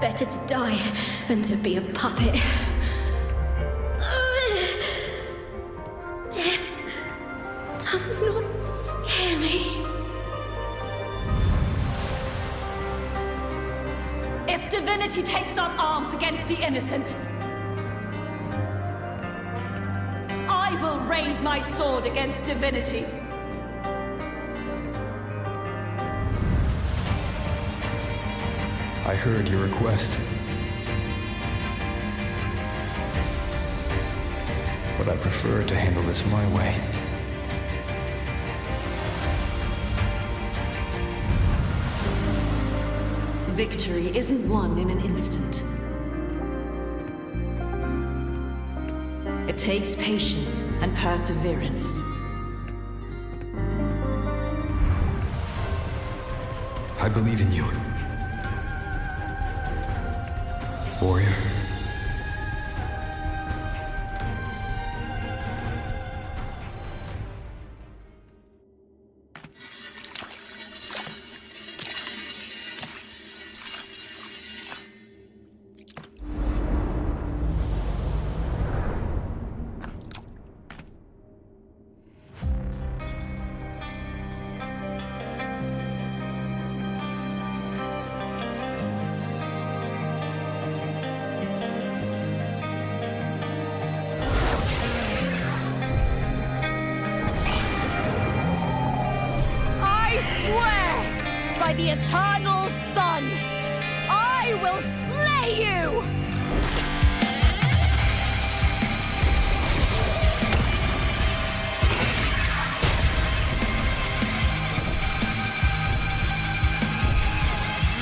Better to die than to be a puppet. Death does not scare me. If divinity takes up arms against the innocent, I will raise my sword against divinity. I heard your request. But I prefer to handle this my way. Victory isn't won in an instant. It takes patience and perseverance. I believe in you, warrior. By the eternal sun, I will slay you!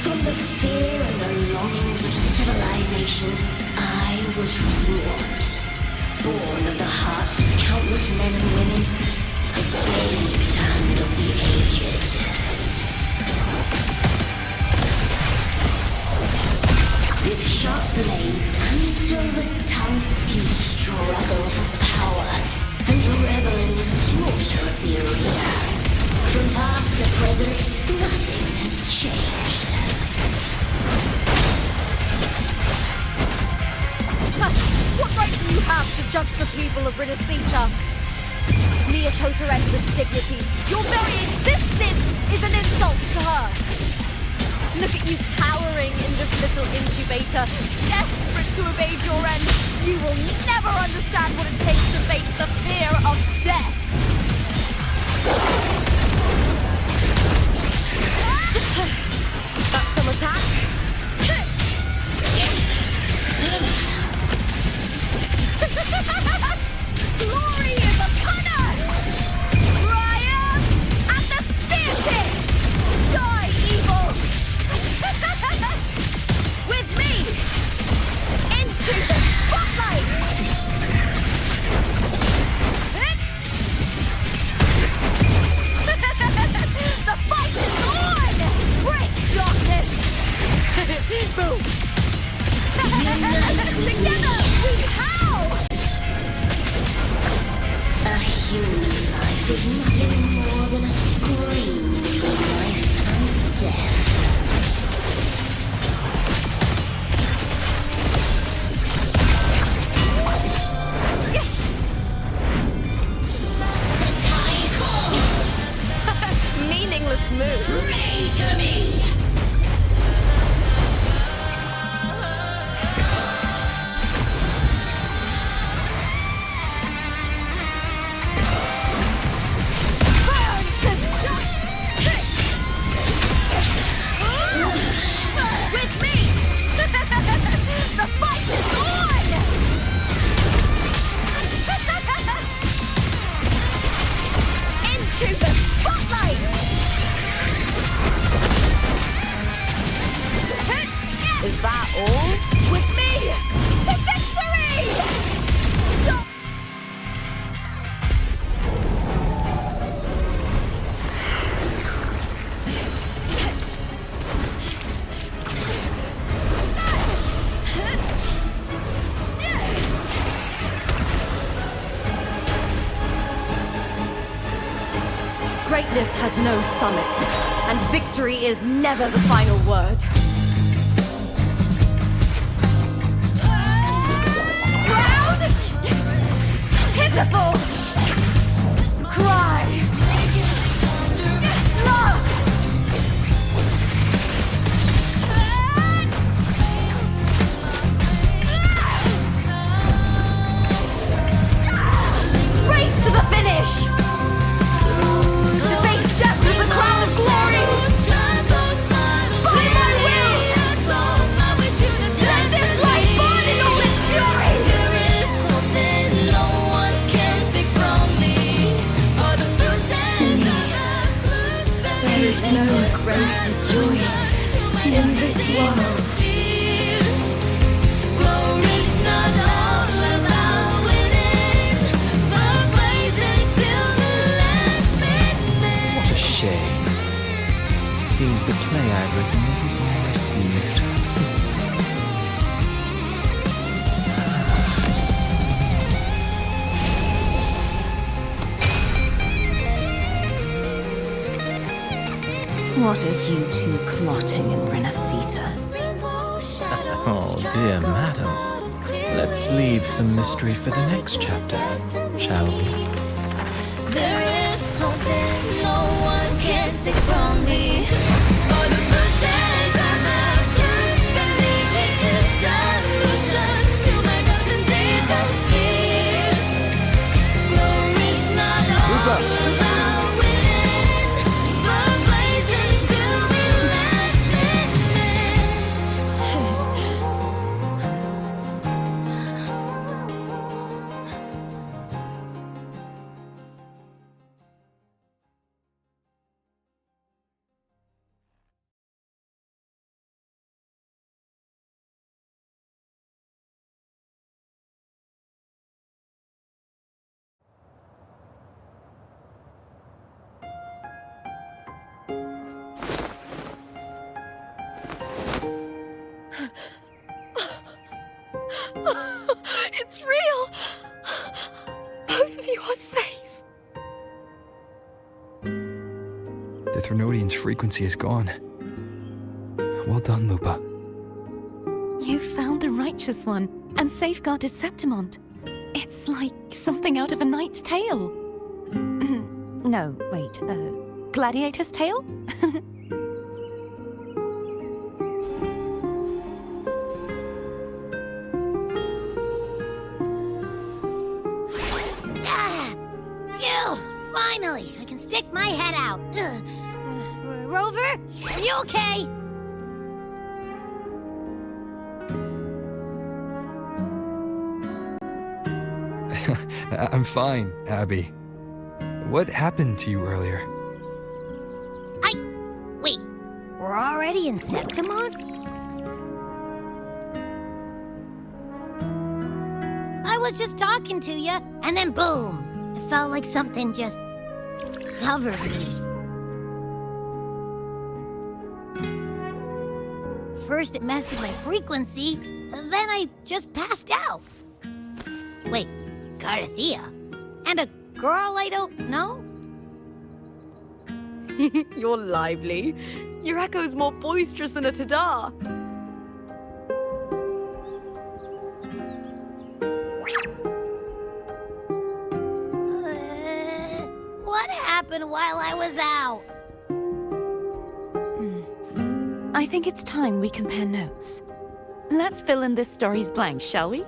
From the fear and the longings of civilization, I was wrought. Born of the hearts of countless men and women, of babes and of the aged. With sharp blades and silver tongue, you struggle for power and revel in the slaughter of the arena. From past to present, nothing has changed. What right do you have to judge the people of Renacita? Mia chose her end with dignity. Your very existence is an insult to her. Look at you cowering in this little incubator, desperate to evade your end. You will never understand what it takes to face the fear of death. That's some attack. Glory is upon us! Triumph at the spear tip! Die, evil! With me! Into the spotlight! The fight is on! Break darkness! Boom! Together we howl! A human life is nothing more than a scream between life and death. The tide calls. Meaningless move. Pray to me. Is that all? With me! To victory! Greatness has no summit, and victory is never the final word. pitiful! Cry! Love! Race to the finish! To face death with the crown of glory! By my will! Let this light burn in all its fury! There is no greater joy in this world. What a shame. Seems the play I've written isn't well received. What are you two plotting in Renacita? Oh, dear madam. Let's leave some mystery for the next chapter, shall we? There is something no one can take from me. All the bruises on the curse beneath it's a solution to my doubts and deepest fears. Glory's not all about winning, but blazing till we last It's real! Both of you are safe. The Threnodian's frequency is gone. Well done, Lupa. You found the righteous one and safeguarded Septimont. It's like something out of a knight's tale. No, wait, gladiator's tale? Phew! Finally, I can stick my head out. Rover, are you okay? I'm fine, Abby. What happened to you earlier? Wait, we're already in Septimont? I was just talking to you, and then boom! It felt like something just covered me. First it messed with my frequency, then I just passed out. Wait, Carthea? And a girl I don't know? You're lively. Your echo's more boisterous than a tada. What happened while I was out? I think it's time we compare notes. Let's fill in this story's blanks, shall we?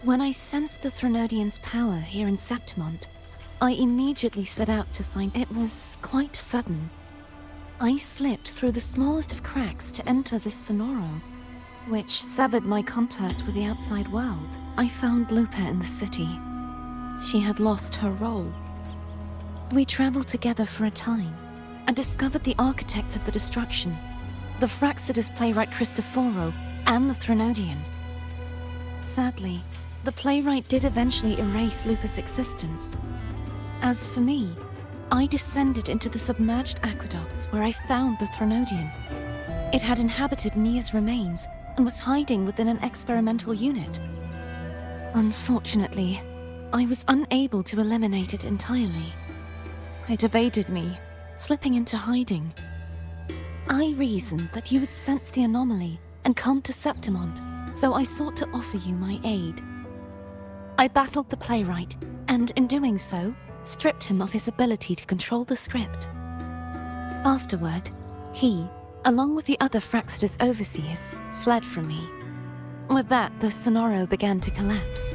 When I sensed the Threnodian's power here in Septimont, I immediately set out to find it was quite sudden. I slipped through the smallest of cracks to enter this Sonoro, which severed my contact with the outside world. I found Lupa in the city. She had lost her role. We traveled together for a time and discovered the architects of the destruction, the Fraxidus playwright Christophoro, and the Threnodian. Sadly, the playwright did eventually erase Lupus' existence. As for me, I descended into the submerged aqueducts where I found the Threnodian. It had inhabited Mia's remains and was hiding within an experimental unit. Unfortunately, I was unable to eliminate it entirely. It evaded me, slipping into hiding. I reasoned that you would sense the anomaly and come to Septimont, so I sought to offer you my aid. I battled the playwright, and in doing so, stripped him of his ability to control the script. Afterward, he, along with the other Fraxidus overseers, fled from me. With that, the Sonoro began to collapse.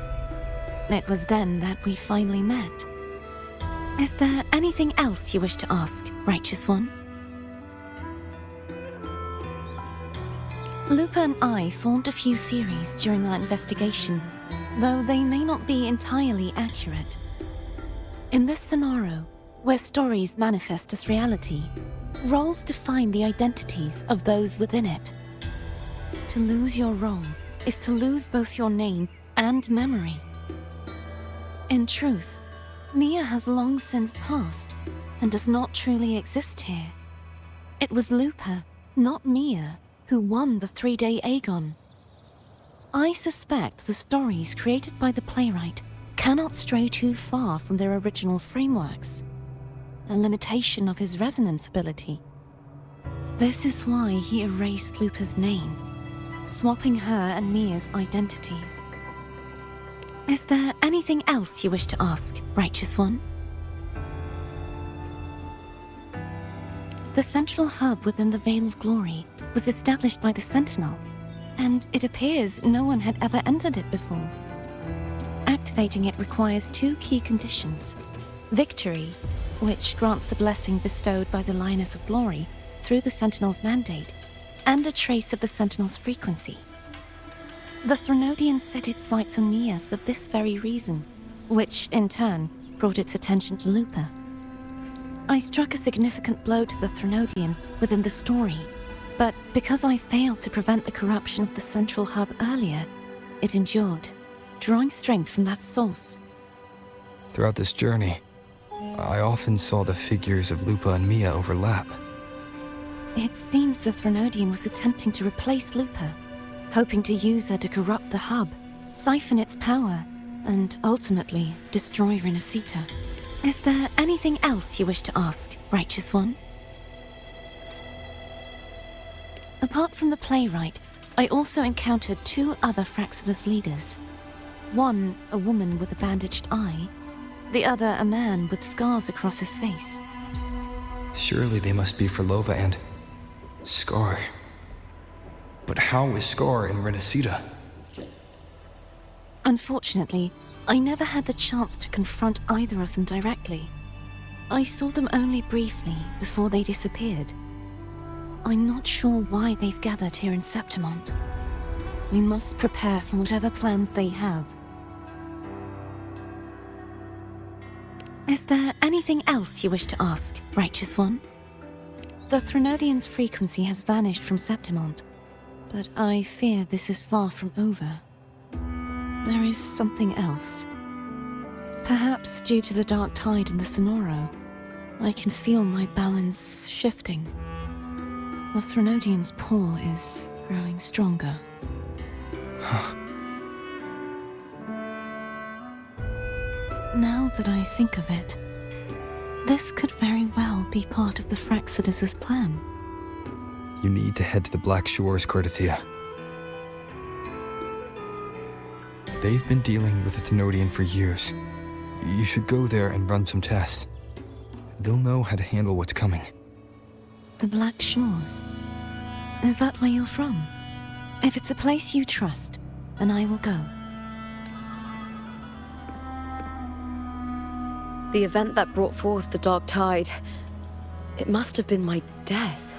It was then that we finally met. Is there anything else you wish to ask, Righteous One? Lupa and I formed a few theories during our investigation, though they may not be entirely accurate. In this scenario, where stories manifest as reality, roles define the identities of those within it. To lose your role is to lose both your name and memory. In truth, Mia has long since passed and does not truly exist here. It was Lupa, not Mia, who won the 3-day Aegon. I suspect the stories created by the playwright cannot stray too far from their original frameworks, a limitation of his resonance ability. This is why he erased Lupa's name, swapping her and Mia's identities. Is there anything else you wish to ask, Righteous One? The central hub within the Veil of Glory was established by the Sentinel, and it appears no one had ever entered it before. Activating it requires 2 key conditions: victory, which grants the blessing bestowed by the Lioness of Glory through the Sentinel's mandate, and a trace of the Sentinel's frequency. The Threnodian set its sights on Mia for this very reason, which, in turn, brought its attention to Lupa. I struck a significant blow to the Threnodian within the story, but because I failed to prevent the corruption of the central hub earlier, it endured, drawing strength from that source. Throughout this journey, I often saw the figures of Lupa and Mia overlap. It seems the Threnodian was attempting to replace Lupa, hoping to use her to corrupt the hub, siphon its power, and ultimately destroy Renacita. Is there anything else you wish to ask, Righteous One? Apart from the playwright, I also encountered 2 other Fraxidus leaders. One, a woman with a bandaged eye, the other a man with scars across his face. Surely they must be Frolova and Scar. But how is Scar in Renacita? Unfortunately, I never had the chance to confront either of them directly. I saw them only briefly before they disappeared. I'm not sure why they've gathered here in Septimont. We must prepare for whatever plans they have. Is there anything else you wish to ask, Righteous One? The Threnodian's frequency has vanished from Septimont, but I fear this is far from over. There is something else. Perhaps due to the dark tide in the Sonoro, I can feel my balance shifting. The Threnodian's pull is growing stronger. Now that I think of it, this could very well be part of the Fraxidus' plan. You need to head to the Black Shores, Cordelia. They've been dealing with the Thenodian for years. You should go there and run some tests. They'll know how to handle what's coming. The Black Shores? Is that where you're from? If it's a place you trust, then I will go. The event that brought forth the dark tide, it must have been my death.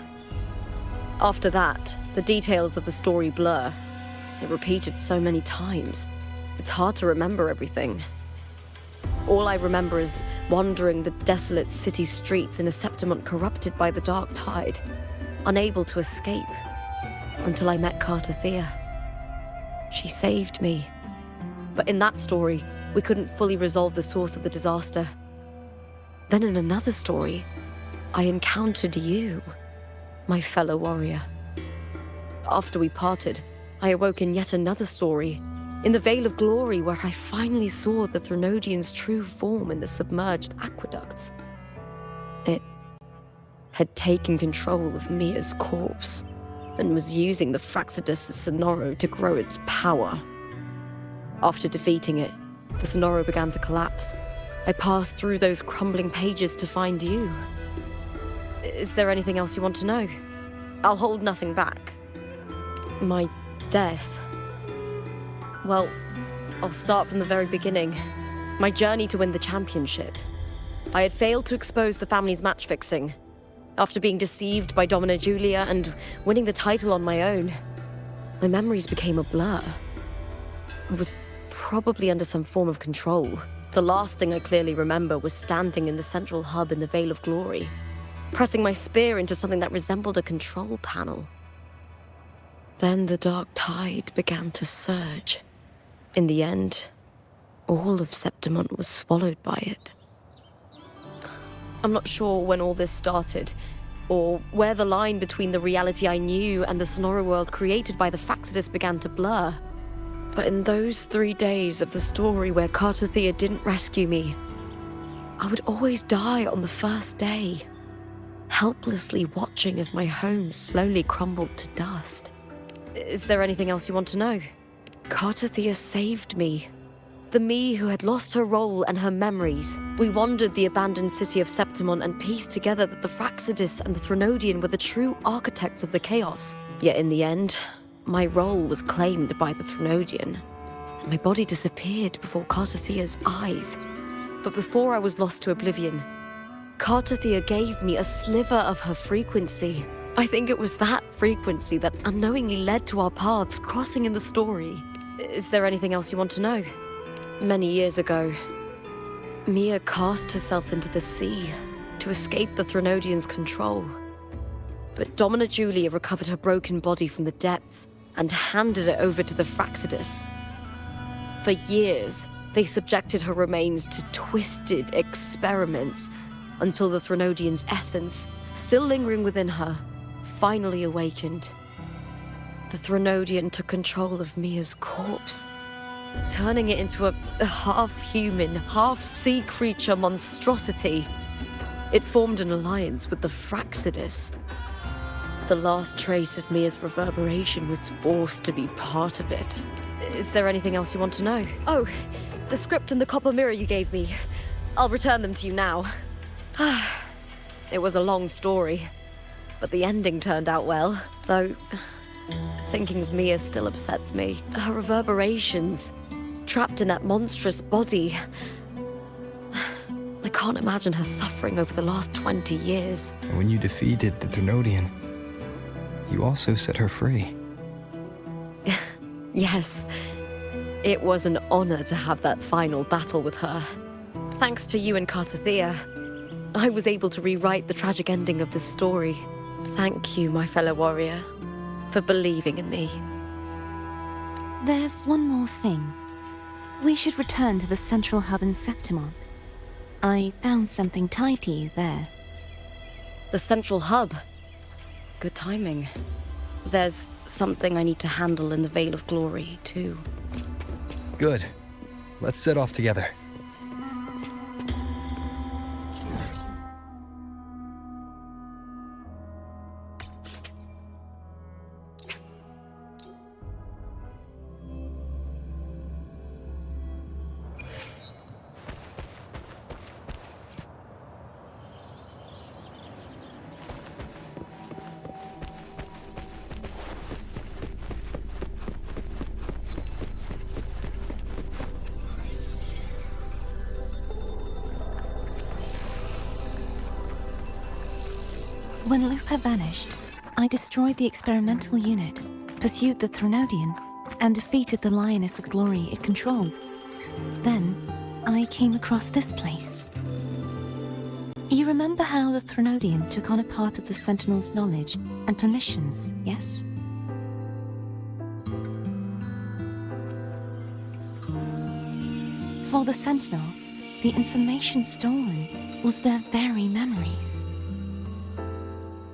After that, the details of the story blur. It repeated so many times. It's hard to remember everything. All I remember is wandering the desolate city streets in a Septimont corrupted by the dark tide. unable to escape, until I met Carter Thea. She saved me. But in that story, we couldn't fully resolve the source of the disaster. Then in another story, I encountered you, my fellow warrior. After we parted, I awoke in yet another story, in the Veil of Glory, where I finally saw the Threnodian's true form in the submerged aqueducts. It had taken control of Mia's corpse, and was using the Fraxidus' Sonoro to grow its power. After defeating it, the Sonoro began to collapse. I passed through those crumbling pages to find you. Is there anything else you want to know? I'll hold nothing back. My death. Well, I'll start from the very beginning. My journey to win the championship. I had failed to expose the family's match fixing. After being deceived by Domina Julia and winning the title on my own, my memories became a blur. I was probably under some form of control. The last thing I clearly remember was standing in the central hub in the Veil of Glory, pressing my spear into something that resembled a control panel. Then the dark tide began to surge. In the end, all of Septimont was swallowed by it. I'm not sure when all this started, or where the line between the reality I knew and the Sonoro world created by the Fraxidus began to blur. But in those 3 days of the story where Carter Thea didn't rescue me, I would always die on the first day, helplessly watching as my home slowly crumbled to dust. Is there anything else you want to know? Carter Thea saved me. The me who had lost her role and her memories. We wandered the abandoned city of Septimont and pieced together that the Fraxidus and the Threnodian were the true architects of the chaos. Yet in the end, my role was claimed by the Threnodian, and my body disappeared before Carter Thea's eyes. But before I was lost to oblivion, Carter Thea gave me a sliver of her frequency. I think it was that frequency that unknowingly led to our paths crossing in the story. Is there anything else you want to know? Many years ago, Mia cast herself into the sea to escape the Threnodian's control. But Domina Julia recovered her broken body from the depths and handed it over to the Fraxidus. For years, they subjected her remains to twisted experiments until the Threnodian's essence, still lingering within her, finally awakened. The Threnodian took control of Mia's corpse, turning it into a half-human, half-sea creature monstrosity. It formed an alliance with the Fraxidus. The last trace of Mia's reverberation was forced to be part of it. Is there anything else you want to know? Oh, the script and the copper mirror you gave me. I'll return them to you now. It was a long story, but the ending turned out well, though thinking of Mia still upsets me. Her reverberations, trapped in that monstrous body. I can't imagine her suffering over the last 20 years. And when you defeated the Threnodian, you also set her free. Yes. It was an honor to have that final battle with her. Thanks to you and Carter Thea, I was able to rewrite the tragic ending of this story. Thank you, my fellow warrior, for believing in me. There's one more thing. We should return to the central hub in Septimont. I found something tied to you there. The central hub? Good timing. There's something I need to handle in the Veil of Glory, too. Good. Let's set off together. When Lupa vanished, I destroyed the experimental unit, pursued the Threnodian, and defeated the Lioness of Glory it controlled. Then, I came across this place. You remember how the Threnodian took on a part of the Sentinel's knowledge and permissions, yes? For the Sentinel, the information stolen was their very memories.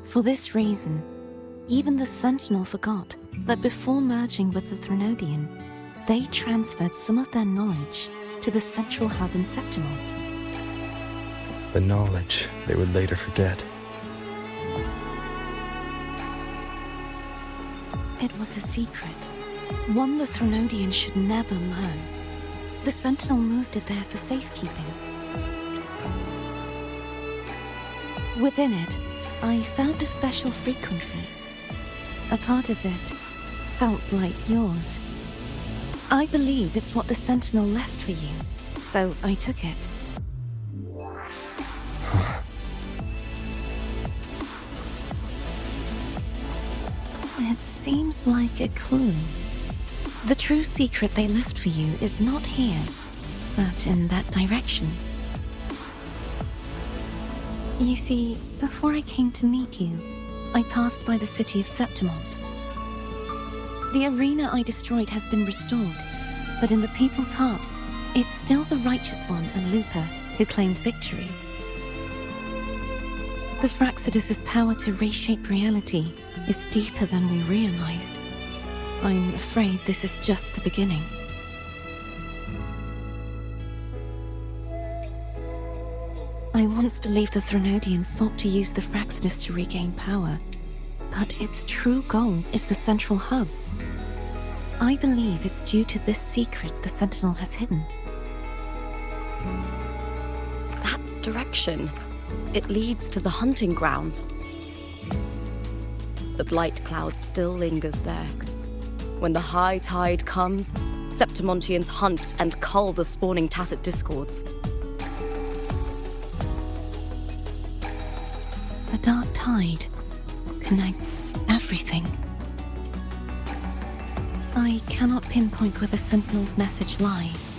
For this reason, even the Sentinel forgot that before merging with the Threnodian, they transferred some of their knowledge to the central hub in Septimont. The knowledge they would later forget. It was a secret, one the Threnodian should never learn. The Sentinel moved it there for safekeeping. Within it, I found a special frequency. A part of it felt like yours. I believe it's what the Sentinel left for you, so I took it. It seems like a clue. The true secret they left for you is not here, but in that direction. You see, before I came to meet you, I passed by the city of Septimont. The arena I destroyed has been restored, but in the people's hearts, it's still the Righteous One and Lupa who claimed victory. The Fraxidus' power to reshape reality is deeper than we realized. I'm afraid this is just the beginning. I once believed the Threnodians sought to use the Fraxidus to regain power, but its true goal is the central hub. I believe it's due to this secret the Sentinel has hidden. That direction, it leads to the hunting grounds. The blight cloud still lingers there. When the high tide comes, Septimontians hunt and cull the spawning tacit discords. The dark tide connects everything. I cannot pinpoint where the Sentinel's message lies.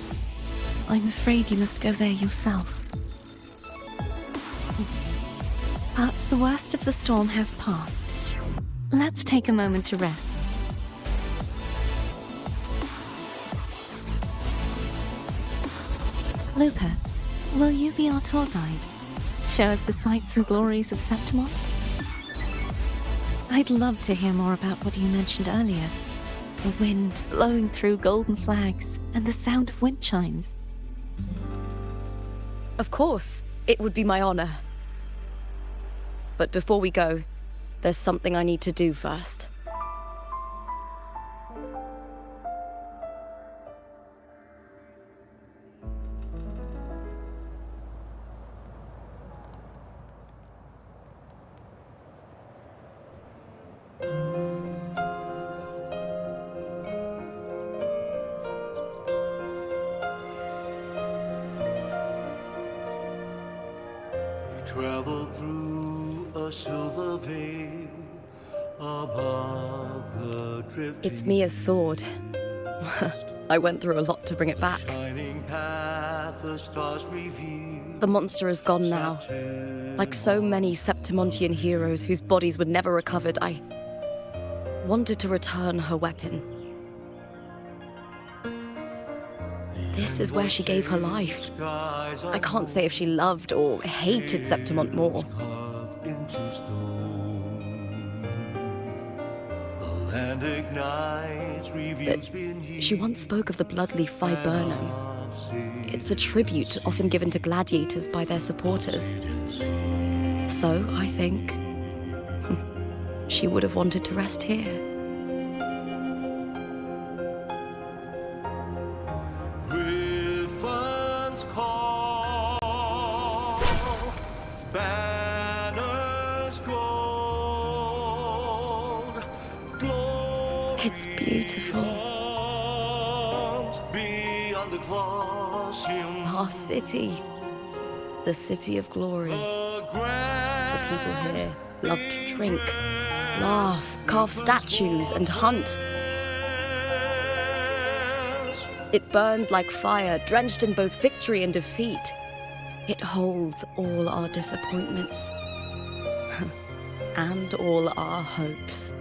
I'm afraid you must go there yourself. But the worst of the storm has passed. Let's take a moment to rest. Lupa, will you be our tour guide? Show us the sights and glories of Septimont? I'd love to hear more about what you mentioned earlier. The wind blowing through golden flags and the sound of wind chimes. Of course, it would be my honor. But before we go, there's something I need to do first. Travel through a silver veil above the drifting. It's Mia's sword. I went through a lot to bring it back. Shining path, the stars reveal. The monster is gone now. Like so many Septimontian heroes whose bodies were never recovered, I wanted to return her weapon. This is where she gave her life. I can't say if she loved or hated Septimont more. But she once spoke of the bloodleaf viburnum. It's a tribute often given to gladiators by their supporters. So, I think, she would have wanted to rest here. It's beautiful. Our city. The city of glory. The people here love to drink, laugh, carve statues, and hunt. It burns like fire, drenched in both victory and defeat. It holds all our disappointments and all our hopes.